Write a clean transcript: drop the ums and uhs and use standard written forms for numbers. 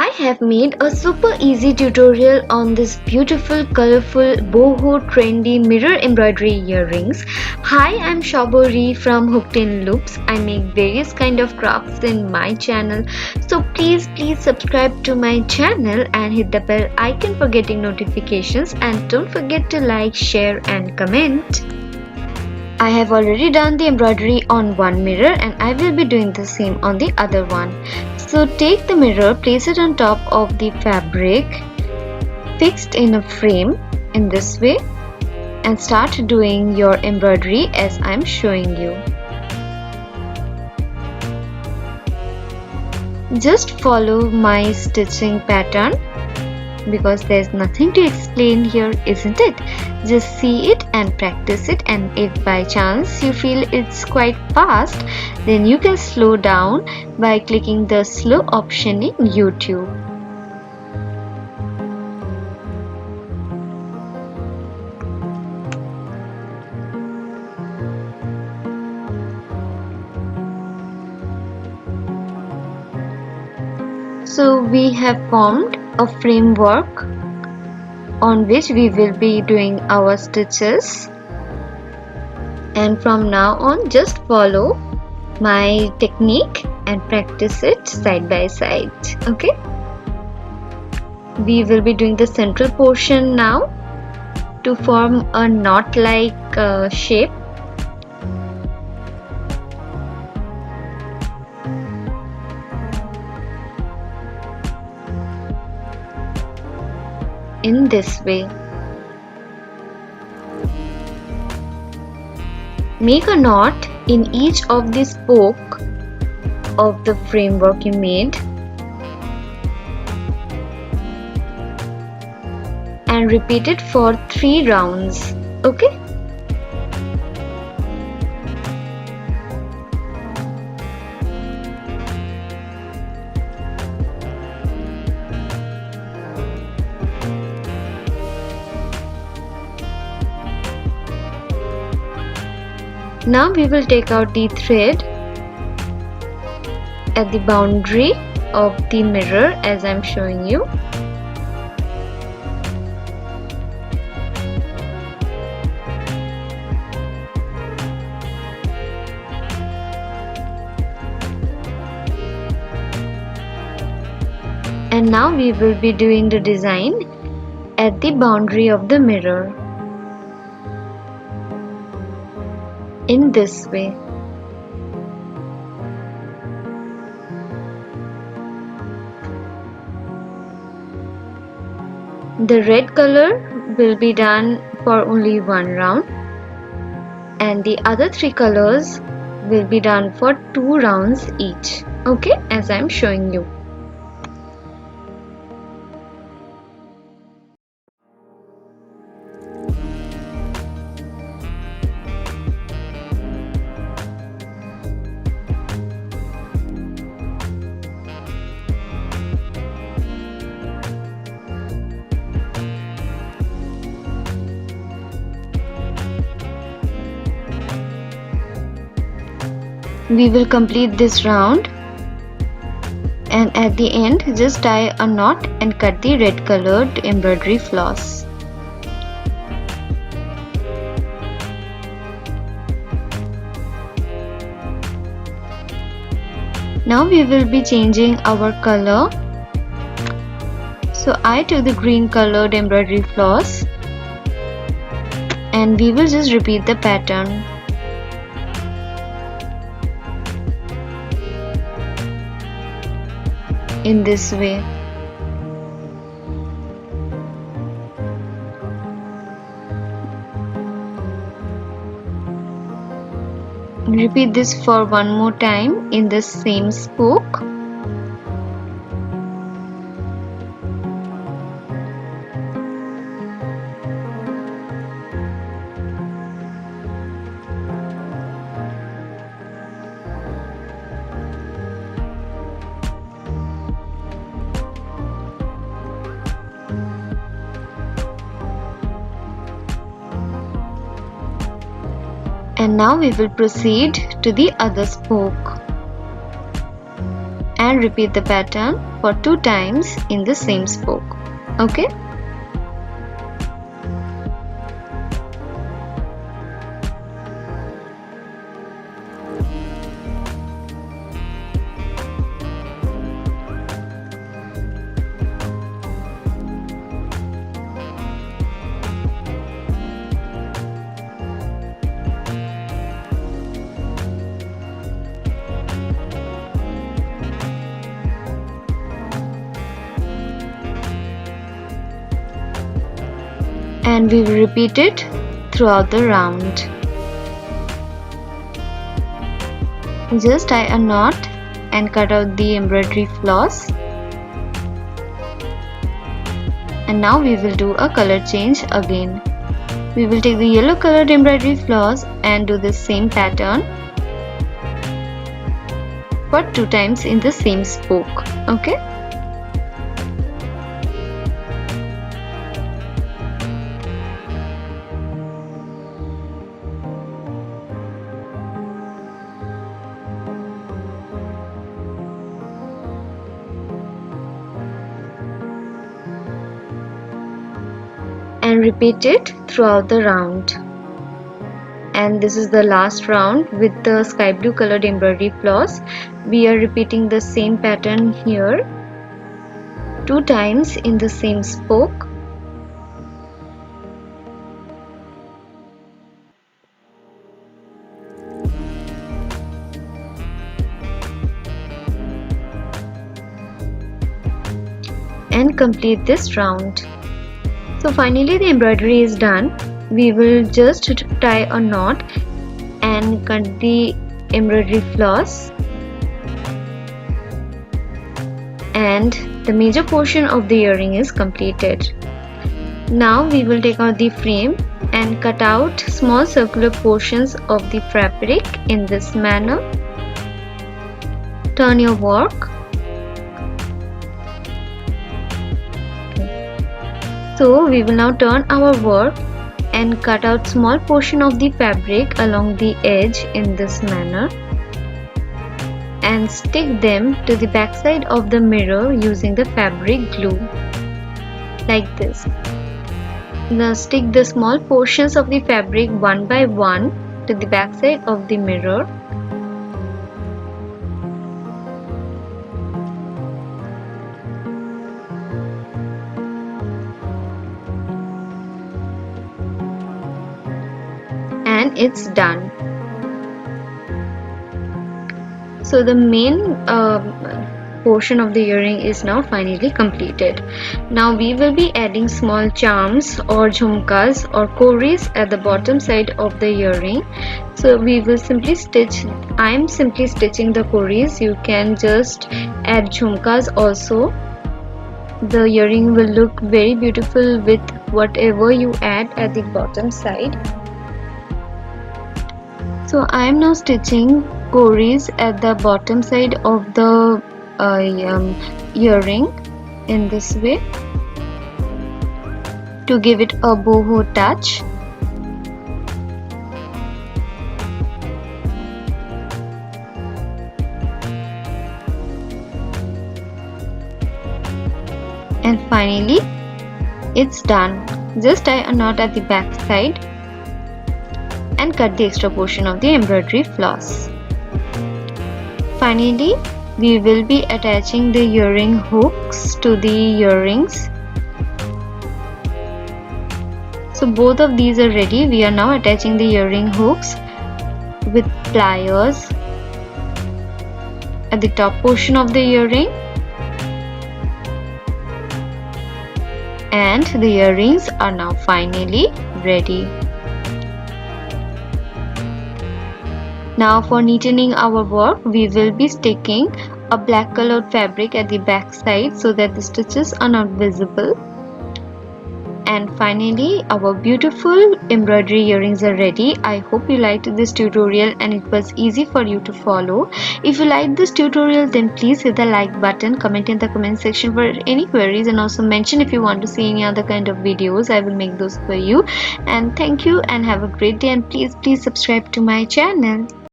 I have made a super easy tutorial on this beautiful, colorful, boho trendy mirror embroidery earrings. Hi, I'm Shobori from Hooked in Loops. I make various kind of crafts in my channel. So please subscribe to my channel and hit the bell icon for getting notifications, and don't forget to like, share and comment. I have already done the embroidery on one mirror and I will be doing the same on the other one. So take the mirror, place it on top of the fabric fixed in a frame in this way and start doing your embroidery as I am showing you. Just follow my stitching pattern because there's nothing to explain here, isn't it? Just see it and practice it, and if by chance you feel it's quite fast, then you can slow down by clicking the slow option in YouTube. So we have formed a framework on which we will be doing our stitches, and from now on just follow my technique and practice it side by side. Okay, we will be doing the central portion now to form a knot like shape. In this way, make a knot in each of the spoke of the framework you made and repeat it for 3 rounds. Okay, now we will take out the thread at the boundary of the mirror as I am showing you. And now we will be doing the design at the boundary of the mirror in this way. The red color will be done for only one round and the other 3 colors will be done for 2 rounds each. Okay, as I am showing you. We will complete this round and at the end just tie a knot and cut the red colored embroidery floss. Now we will be changing our color. So I took the green colored embroidery floss and we will just repeat the pattern. In this way. Repeat this for one more time in the same spoke. And now we will proceed to the other spoke and repeat the pattern for 2 times in the same spoke. Okay. And we will repeat it throughout the round. Just tie a knot and cut out the embroidery floss. And now we will do a color change again. We will take the yellow colored embroidery floss and do the same pattern for 2 times in the same spoke. Okay. And repeat it throughout the round. And this is the last round with the sky blue colored embroidery floss. We are repeating the same pattern here 2 times in the same spoke. And complete this round. So finally the embroidery is done. We will just tie a knot and cut the embroidery floss, and the major portion of the earring is completed. Now we will take out the frame and cut out small circular portions of the fabric in this manner. Turn your work. So we will now turn our work and cut out small portion of the fabric along the edge in this manner and stick them to the backside of the mirror using the fabric glue like this. Now stick the small portions of the fabric one by one to the backside of the mirror. And it's done. So the main portion of the earring is now finally completed. Now we will be adding small charms or jhumkas or koris at the bottom side of the earring. So we will simply stitch. I am simply stitching the koris. You can just add jhumkas also. The earring will look very beautiful with whatever you add at the bottom side. So I am now stitching koris at the bottom side of the earring in this way to give it a boho touch. And finally it's done. Just tie a knot at the back side and cut the extra portion of the embroidery floss. Finally, we will be attaching the earring hooks to the earrings. So both of these are ready. We are now attaching the earring hooks with pliers at the top portion of the earring, and the earrings are now finally ready. Now for neatening our work, we will be sticking a black colored fabric at the back side so that the stitches are not visible. And finally our beautiful embroidery earrings are ready. I hope you liked this tutorial and it was easy for you to follow. If you liked this tutorial, then please hit the like button, comment in the comment section for any queries, and also mention if you want to see any other kind of videos. I will make those for you. And thank you and have a great day, and please subscribe to my channel.